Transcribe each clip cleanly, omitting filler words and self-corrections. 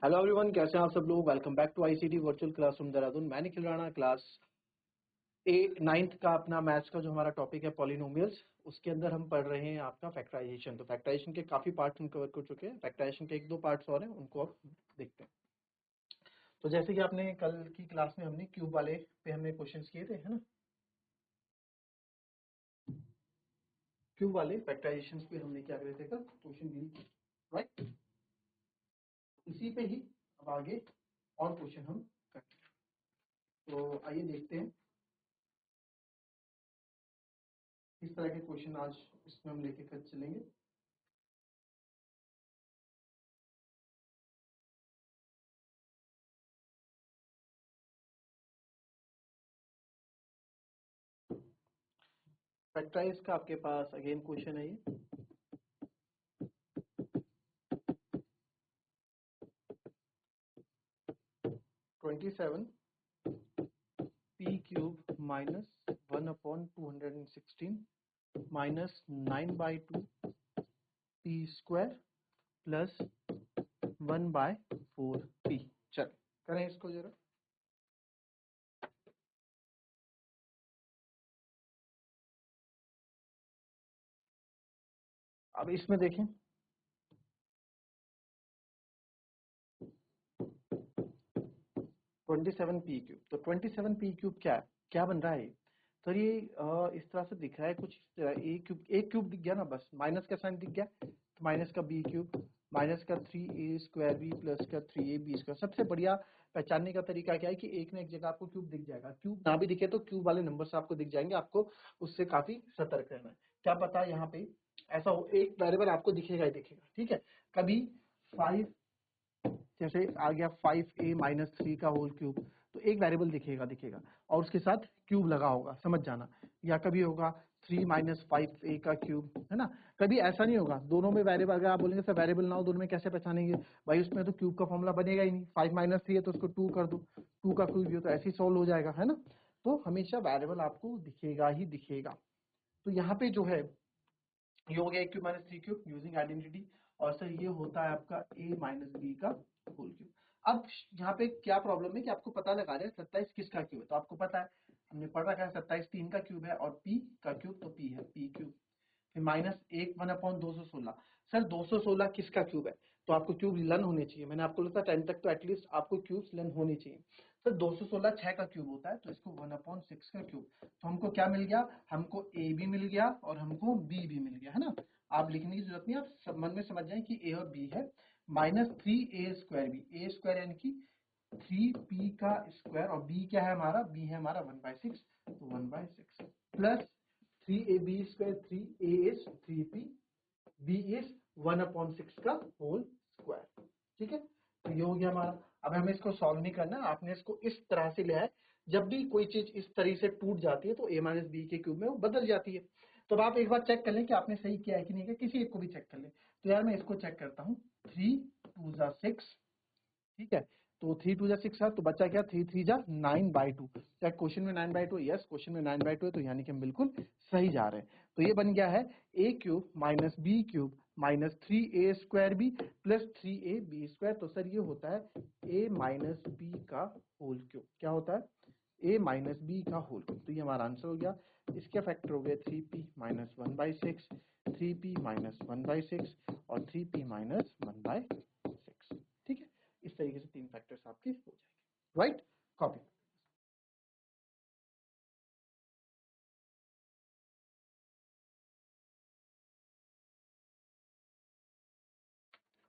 Hello everyone, कैसे हैं आप सब लोग। Welcome back to ICT virtual classroom Dehradun. मैं निखिल राणा, क्लास ए 9th का अपना मैथ्स का जो हमारा टॉपिक है पॉलिनोमियल्स, उसके अंदर हम पढ़ रहे हैं आपका फैक्टराइजेशन। तो फैक्टराइजेशन के काफी पार्ट्स हम कवर कर चुके हैं। फैक्टराइजेशन के 1-2 पार्ट्स और हैं, उनको अब देखते हैं। तो जैसे कि आपने कल की क्लास में हमने क्यूब वाले पे हमने क्वेश्चन किए थे, है ना। क्यूब वाले फैक्टराइजेशन पे हमने क्या करे थे कल, क्वेश्चन डील किए, राइट। इसी पे ही अब आगे और क्वेश्चन हम करते हैं। तो आइए देखते हैं किस तरह के क्वेश्चन आज इसमें हम लेके कर चलेंगे। फैक्टराइज का आपके पास अगेन क्वेश्चन है ये। Twenty seven P cube minus 1/216 minus 9/2 P square plus 1/4 P. चल करें इसको जरा। अब इसमें देखें, 27 पी क्यूब, तो 27 पी क्यूब क्या बन रहा है। तो ये इस तरह से दिख रहा है कुछ एक क्यूब दिख गया ना, बस माइनस का साइन दिख गया, तो माइनस का बी क्यूब माइनस का 3a² बी प्लस का 3ab स्क्वायर। सबसे बढ़िया पहचानने का तरीका क्या है कि एक ना एक जगह आपको क्यूब दिख जाएगा। क्यूब ना भी दिखे तो क्यूब वाले नंबर आपको दिख जाएंगे, आपको उससे काफी सतर्क रहना है। क्या पता यहाँ पे ऐसा हो, एक वेरिएबल आपको दिखेगा ही दिखेगा, ठीक है। कभी 5 जैसे आ गया 5a माइनस 3 का होल क्यूब, तो एक वेरिएबल दिखेगा और उसके साथ क्यूब लगा होगा, समझ जाना। या कभी होगा 3 माइनस 5a का क्यूब, है ना। कभी ऐसा नहीं होगा दोनों में वेरिएबल, अगर आप बोलेंगे सर वेरिएबल ना हो दोनों में कैसे पहचानेंगे भाई, उसमें तो क्यूब का फॉर्मूला बनेगा ही नहीं। 5 माइनस 3 है तो उसको 2 कर दो, 2 का क्यूब हो तो ऐसे ही सॉल्व हो जाएगा, है ना। तो हमेशा वेरिएबल आपको दिखेगा ही दिखेगा। तो यहाँ पे जो है ये हो गया a cube minus 3 cube using identity, और सर ये होता है आपका a माइनस बी का होल क्यूब। अब यहाँ पे क्या प्रॉब्लम है कि आपको पता लगा रहे हैं 27 किसका क्यूब है, तो आपको पता है हमने पढ़ रखा है 27 3 का क्यूब है और p का क्यूब तो p है p क्यूब। फिर माइनस 1/216, सर 216 किसका क्यूब है, तो आपको क्यूब लन होने चाहिए। मैंने आपको बोला था 10 तक तो एटलीस्ट आपको क्यूब्स लन होने चाहिए। सर 216 6 का क्यूब होता है, तो इसको 1/6 का क्यूब। तो हमको क्या मिल गया, हमको a भी मिल गया और हमको b भी मिल गया, है ना। आप लिखने की जरूरत नहीं, आप मन में समझ जाए कि a और b है। Minus 3a² b, a square यानी कि 3p का स्क्वायर, और b क्या है हमारा, b है हमारा 1/6, तो 1/6 plus 3ab square, 3a is 3p, b is 1/6 का होल स्क्वायर, ठीक है। तो ये हो गया हमारा। अब हमें इसको सॉल्व नहीं करना, आपने इसको इस तरह से लिया है। जब भी कोई चीज इस तरह से टूट जाती है तो a माइनस बी के क्यूब में वो बदल जाती है। तो अब आप एक बार चेक कर लें कि आपने सही किया है कि नहीं किया, किसी एक को भी चेक कर लें। तो यार मैं इसको चेक करता हूँ, 3 2 6, ठीक है। तो 3 2 6 है, तो बच्चा क्या 3 3 9/2। क्या क्वेश्चन में 9/2? यस, क्वेश्चन में 9/2 है, तो यानी कि हम बिल्कुल सही जा रहे हैं। तो ये बन गया है a cube minus b cube minus 3a² b plus 3ab square. तो सर ये होता है a माइनस बी का होल क्यूब। क्या होता है, a माइनस बी का होल क्यूब। तो ये हमारा आंसर हो गया। इसके फैक्टर हो गए 3p माइनस 1/6, 3p माइनस 1/6 और 3p माइनस 1/6, ठीक है। इस तरीके से 3 फैक्टर्स आपके हो जाएंगे, राइट। कॉपी,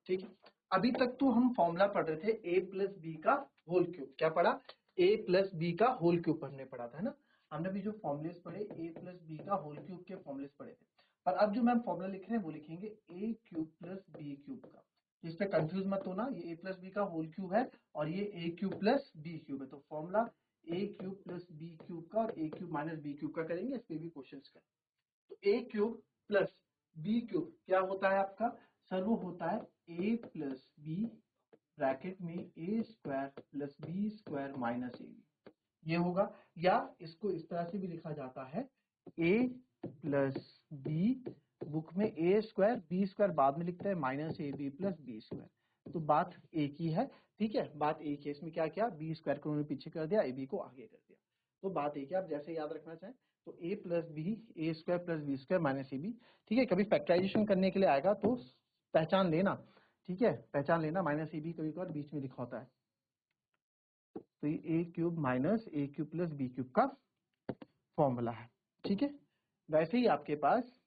ठीक है। अभी तक तो हम फॉर्मूला पढ़ रहे थे a प्लस बी का होल क्यूब। क्या पढ़ा, a प्लस बी का होल क्यूब हमने पढ़ा था, है ना। हमने भी जो फॉर्मुलेस पढ़े a प्लस बी का होल क्यूब के फॉर्मुलेस पढ़े थे। पर अब जो मैम फॉर्मूला लिख रहे हैं वो लिखेंगे a cube plus b cube का। इस पे कंफ्यूज मत होना, ये a प्लस बी का होल क्यूब है और ये a cube plus b cube है। तो formula a cube plus b cube का और a cube minus b cube का करेंगे, इस पे भी क्वेश्चंस करें। तो a cube plus b cube क्या होता है आपका, सर वो होता है a प्लस बी ब्रैकेट में a square plus b square minus a b, ये होगा। या इसको इस तरह से भी लिखा जाता है a प्लस बी, बुक में a स्क्वायर बी स्क्वायर बाद में लिखते हैं minus a b plus b square. तो बात एक ही है, ठीक है, बात एक है। इसमें क्या किया, बी स्क्वायर को उन्होंने पीछे कर दिया, ए बी को आगे कर दिया, तो बात एक है। आप जैसे याद रखना चाहें तो a plus b, a square plus b square minus a b, ठीक है। कभी फैक्टराइजेशन करने के लिए आएगा तो पहचान लेना, ठीक है, पहचान लेना, माइनस ए बी कभी कभार बीच में लिखा होता है। तो ये ए क्यूब माइनस ए क्यूब प्लस बी क्यूब का फॉर्मूला है, ठीक है। वैसे ही आपके पास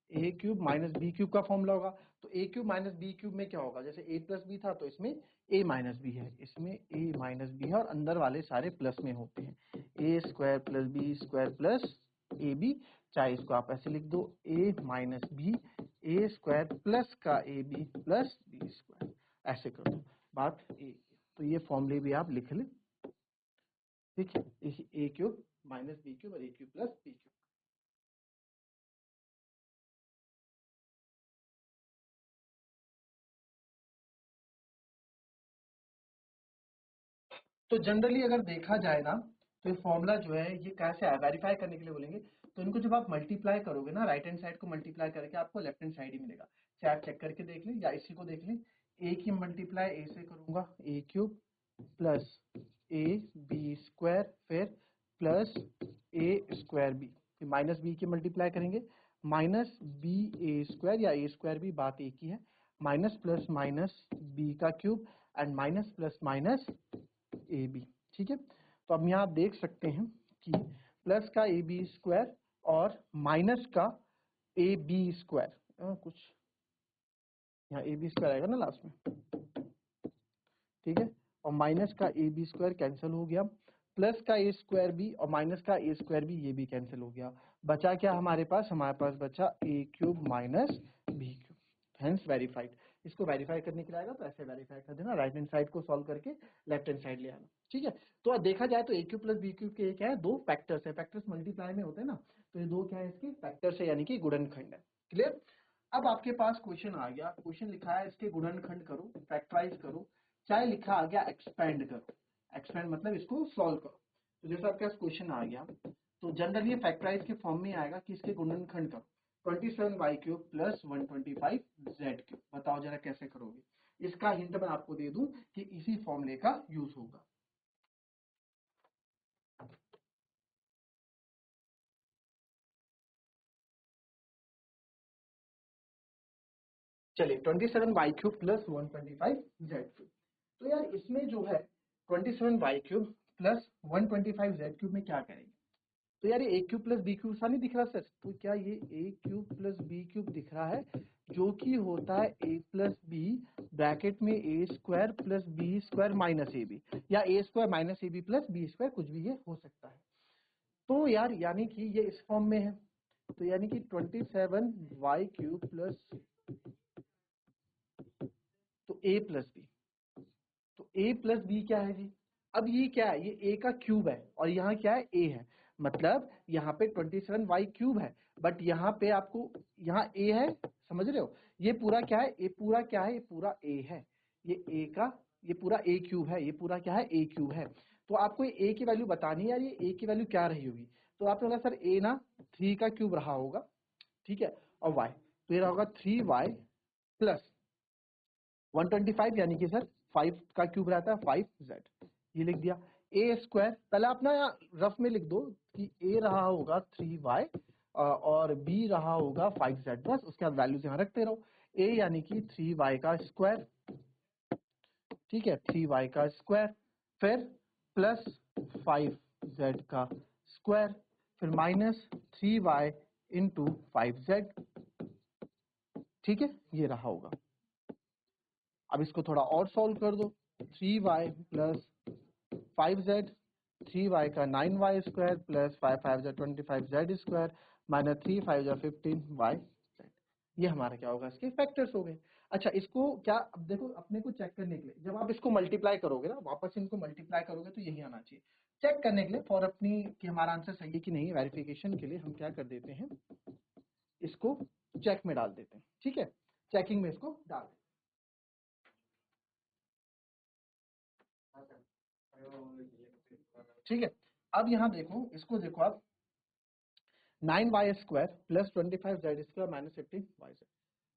ए क्यूब माइनस बी क्यूब का फॉर्मूला होगा। तो a cube minus b cube में क्या होगा, जैसे ए प्लस बी था तो इसमें ए माइनस बी है, इसमें ए माइनस बी है, और अंदर वाले सारे प्लस में होते हैं। A square plus b square plus a b, चाहे इसको आप ऐसे लिख दो, a minus b a square plus का a b plus b square, ऐसे कर दो, बात ए। तो ये फॉर्मूले भी आप लिख लें, ठीक है, ए क्यूब माइनस बी क्यूब और ए क्यूब प्लस बी क्यूब। तो जनरली अगर देखा जाए ना, तो ये फॉर्मूला जो है ये कैसे है, वेरीफाई करने के लिए बोलेंगे, तो इनको जब आप मल्टीप्लाई करोगे ना, राइट हैंड साइड को मल्टीप्लाई करके आपको लेफ्ट हैंड साइड ही मिलेगा। चाहे आप चेक करके देख लें या इसी को देख लें, ए की मल्टीप्लाई ए से करूंगा, a cube plus a b square, फिर प्लस ए स्क्वायर बी, फिर माइनस बी की मल्टीप्लाई करेंगे, माइनस बी ए स्क्वायर या ए स्क्वायर बी, बात एक ही है, माइनस प्लस माइनस बी का cube and minus plus minus a b, ठीक है। तो अब यहाँ आप देख सकते हैं कि प्लस का ए बी स्क्वायर और माइनस का ए बी स्क्वायर, कुछ यहाँ ए बी स्क्वायर आएगा ना लास्ट में, ठीक है, और माइनस का ए बी स्क्वायर कैंसिल हो गया, प्लस का ए स्क्वायर बी और माइनस का ए स्क्वायर बी, ये भी कैंसिल हो गया, बचा क्या हमारे पास बचा a cube minus b cube, hence verified. इसको वेरीफाई करने के लिए आएगा तो ऐसे वेरीफाई कर देना, राइट हैंड साइड को सॉल्व करके लेफ्ट हैंड साइड ले आना, ठीक है। तो अब देखा जाए तो a cube plus b cube के क्या है, दो फैक्टर्स है, फैक्टर्स मल्टीप्लाई में होते हैं ना, तो ये दो क्या है इसके फैक्टर्स है, यानी कि गुणनखंड है, क्लियर। अब आपके पास क्वेश्चन आ गया, क्वेश्चन लिखा है इसके गुणनखंड करो, फैक्टराइज करो, चाहे लिखा आ गया एक्सपेंड करो, एक्सपेंड मतलब इसको सॉल्व करो। तो जैसे आपके पास क्वेश्चन आ गया, तो जनरली फैक्टराइज के फॉर्म में आएगा कि इसके गुणनखंड करो, 27y cube plus 125z cube, बताओ जरा कैसे करोगे। इसका हिंट मैं आपको दे दूं कि इसी फॉर्मूले का यूज होगा। चलिए 27y cube plus 125z cube, तो यार इसमें जो है 27y cube plus 125z cube में क्या करेंगे, तो यार ये ए क्यूब प्लस बी क्यूब सा नहीं दिख रहा सर, तो क्या ये ए क्यूब प्लस बी क्यूब दिख रहा है, जो कि होता है ए प्लस बी ब्रैकेट में a square plus b square minus a b, या a square minus a b plus b square, कुछ भी ये हो सकता है। तो यार यानी कि ये इस फॉर्म में है, तो यानी कि 27y क्यूब प्लस, तो ए प्लस बी, तो ए प्लस बी क्या है जी, अब ये क्या है, ये ए का क्यूब है और यहाँ क्या है ए है, मतलब यहाँ पे 27y क्यूब है, बट यहाँ पे आपको यहाँ ए है, समझ रहे हो, ये पूरा क्या है, ये पूरा क्या है, ये पूरा ए है, ये ए का, ये पूरा ए क्यूब है, ये पूरा क्या है ए क्यूब है। तो आपको ए की वैल्यू बतानी है यार, ये ए की वैल्यू क्या रही होगी, तो आपने बोला सर ए ना 3 का क्यूब रहा होगा, ठीक है, और y, तो ये रहा होगा 3y प्लस 125, यानी कि सर 5 का क्यूब रहता है 5z, ये लिख दिया। ए स्क्वायर पहले आप ना रफ में लिख दो कि ए रहा होगा 3y और बी रहा होगा 5z, बस उसके बाद वैल्यूज यहाँ रखते रहो। ए यानी कि 3y का स्क्वायर, ठीक है, 3y का स्क्वायर, फिर प्लस 5z का स्क्वायर, फिर माइनस 3y इंटू 5z, ठीक है, ये रहा होगा। अब इसको थोड़ा और सॉल्व कर दो, 3y प्लस 5z, 3y का 9y square plus 5 5 25z square minus 3 5 15y, ये हमारा क्या होगा, इसके फैक्टर्स हो गए। अच्छा इसको क्या, अब देखो अपने को चेक करने के लिए जब आप इसको मल्टीप्लाई करोगे ना, वापस इनको मल्टीप्लाई करोगे तो यही आना चाहिए। चेक करने के लिए फॉर अपनी कि हमारा आंसर सही है कि नहीं, वेरिफिकेशन के लिए हम क्या कर देते हैं, इसको चेक में डाल देते हैं, ठीक है, चेकिंग में इसको डाल देते हैं, ठीक है। अब यहाँ देखो, इसको देखो आप, 9y square plus 25z square minus 15y,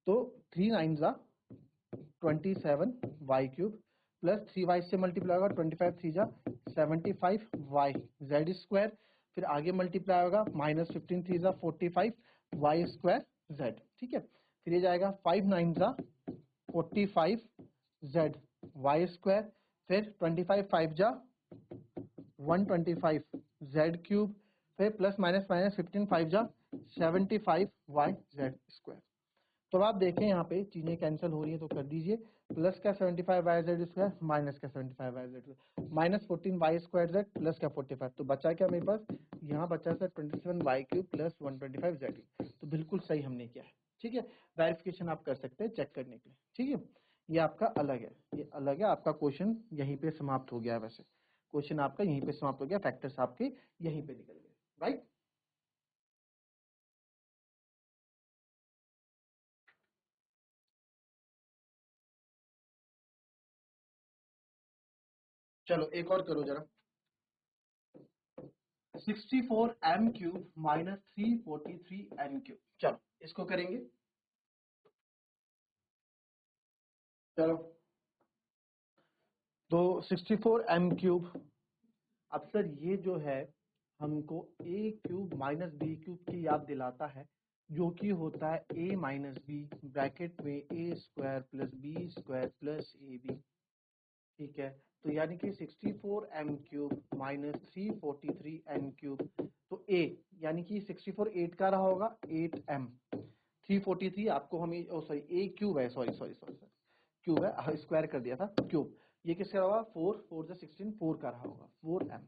तो 3 9 जा 27 वाई क्यूब प्लस 3 वाई से मल्टीप्लाई होगा 25 3 जा 75 वाई जेड स्क्वायर, फिर आगे मल्टीप्लाई होगा माइनस 15 3 जा 45 वाई स्क्वायर जेड। ठीक है, फिर ये जाएगा 5 9 जा 45 जेड वाई स्क्वायर, फिर 25 5 जा 125 जेड क्यूब, फिर प्लस माइनस माइनस 15 5 जा 75 वाई जेड स्क्वायर। तो अब आप देखें यहाँ पे चीजें कैंसिल हो रही है तो कर दीजिए, प्लस का 75 वाई जेड स्क्वायर माइनस का 75 y z minus 14 y square z plus का 45, तो बचा क्या मेरे पास, यहाँ बचा sir 27 y cube plus 125 z cube. तो बिल्कुल सही हमने किया है। ठीक है, वेरिफिकेशन आप कर सकते हैं चेक करने के लिए। ठीक है, ये आपका अलग है, ये अलग है, आपका क्वेश्चन यहीं पे समाप्त हो गया है। वैसे क्वेश्चन आपका यहीं पे समाप्त हो गया, फैक्टर्स आपके यहीं पे निकल गए, राइट। चलो एक और करो जरा, 64 m cube minus 343 n cube. चलो इसको करेंगे। चलो तो 64 m क्यूब, अब सर ये जो है हमको a cube minus b cube की याद दिलाता है, जो कि होता है a माइनस बी ब्रैकेट में a square plus b square plus a b. ठीक है, तो यानी कि 64 m cube minus 343 n cube, तो a यानी कि 64 8 का रहा होगा 8m, 343 आपको हमें सॉरी ए क्यूब है, sorry sorry sorry sorry cube है, स्क्वायर कर दिया था क्यूब, ये किसका होगा 4 4 जा 16 4 का रहा होगा 4m।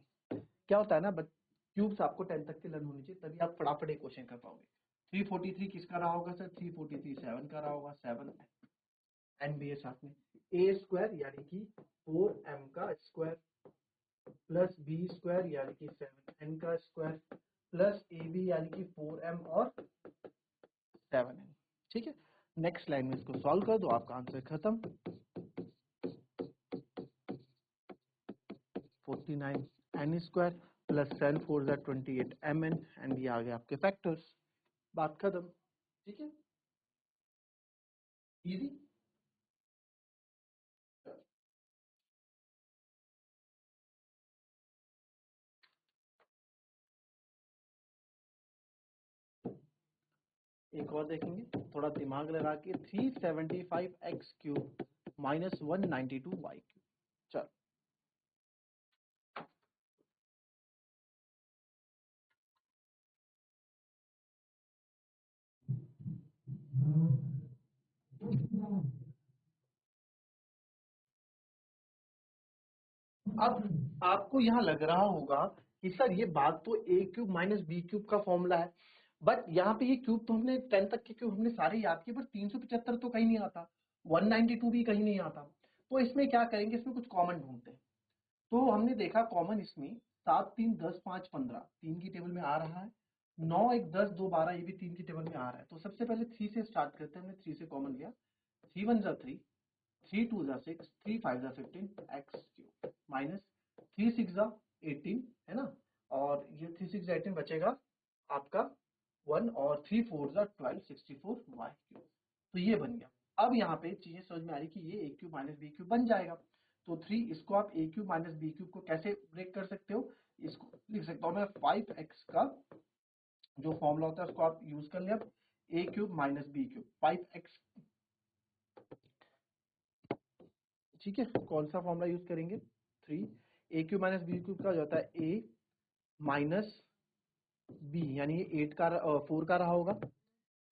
क्या होता है ना क्यूब्स आपको 10 तक के लर्न होनी चाहिए, तभी आप फटाफट एक क्वेश्चन कर पाओगे। 343 किसका रहा होगा सर, 343 7 का रहा होगा, 7 एन भी है साथ में, ए स्क्वायर यानी कि 4m का स्क्वायर प्लस बी स्क्वायर यानी कि 7n का स्क्वायर प्लस ए बी यानी कि 4m और 7n। ठीक है, नेक्स्ट लाइन में इसको सॉल्व कर दो, आपका आंसर खत्म। 49 n स्क्वायर प्लस 7 4 जा 28 mn, एंड ये आ गए आपके फैक्टर्स, बात खत्म। ठीक है, इजी। एक और देखेंगे, थोड़ा दिमाग लगा के, 375x cube minus 192y cube. चलो अब आपको यहाँ लग रहा होगा कि सर ये बात तो a cube minus b cube का फॉर्मूला है, बट यहाँ पे ये क्यूब तो हमने 10 तक के क्यूब हमने सारे याद किए, पर 375 तो कहीं नहीं आता, 192 भी कहीं नहीं आता। तो इसमें क्या करेंगे, इसमें कुछ कॉमन ढूंढते हैं। तो हमने देखा कॉमन इसमें 7 3 10 5 15 3 की टेबल में आ रहा है, 9 1 10 2 12 ये भी 3 की टेबल में आ रहा है। तो सबसे पहले 3 से स्टार्ट करते हैं, हमने 3 से कॉमन लिया, 3 1 जा 3, 3 2 जा 6, 3 5 जा 15 एक्स क्यूब माइनस 3 6 जा 18, है ना, और ये 3 6 जा 18 बचेगा आपका 1, और 3 4 जा 12 64 वाई क्यूब। तो ये बन गया। अब यहाँ पे चीजें समझ में आ रही कि ये ए क्यूब माइनस बी क्यूब बन जाएगा। तो 3 इसको आप ए क्यूब माइनस बी क्यूब को कैसे ब्रेक कर सकते हो, इसको लिख सकता हूँ मैं 5x का जो फॉर्मूला होता है उसको आप यूज कर लिया, a cube minus b cube 5x। ठीक है, कौन सा फॉर्मूला यूज करेंगे, 3 a cube minus b cube का जो होता है ए माइनस बी, यानी ये 8 का 4 का रहा होगा,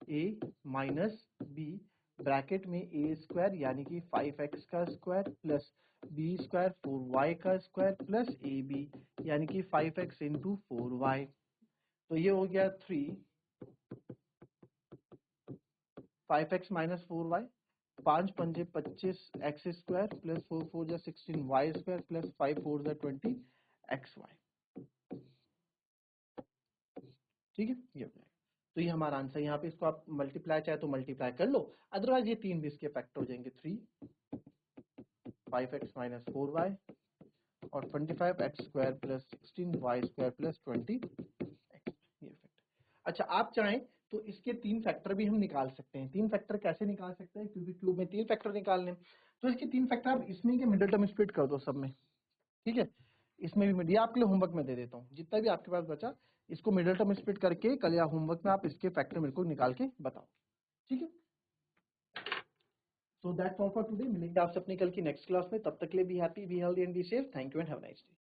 ए माइनस बी ब्रैकेट में ए स्क्वायर यानी कि 5x का square plus b square 4y का स्क्वायर प्लस ए बी यानी कि 5x इंटू 4y। तो ये हो गया 3 5x माइनस 4y, 5 पंजे 25 एक्स स्क्वायर प्लस 4 4 जा 16 वाई स्क्वायर प्लस 5 4 जा 20 एक्स वाई। ठीक है, ये हो जाएगा। तो ये हमारा आंसर, यहाँ पे इसको आप मल्टीप्लाई चाहे तो मल्टीप्लाई कर लो, अदरवाइज ये 3 भी इसके फैक्टर हो जाएंगे, 3 5x माइनस 4y और 25x square plus 16y square plus 20 x, ये फैक्टर। अच्छा आप चाहें तो इसके 3 फैक्टर भी हम निकाल सकते हैं। 3 फैक्टर कैसे निकाल सकते हैं, क्योंकि क्यूब में 3 फैक्टर निकालने हैं। तो इसके 3 फैक्टर आप इसमें के मिडिल टर्म स्प्लिट कर दो सब में, ठीक है। इसमें भी मैं आपके लिए होमवर्क में दे देता हूँ, जितना भी आपके पास बचा इसको मिडिल टर्म स्प्लिट करके कल या होमवर्क में आप इसके फैक्टर मेरे को निकाल के बताओ, ठीक है। So that's all for today. मिलेंगे आपसे अपनी कल की नेक्स्ट क्लास में, तब तक के लिए be happy, be healthy and be safe. Thank you and have a nice day.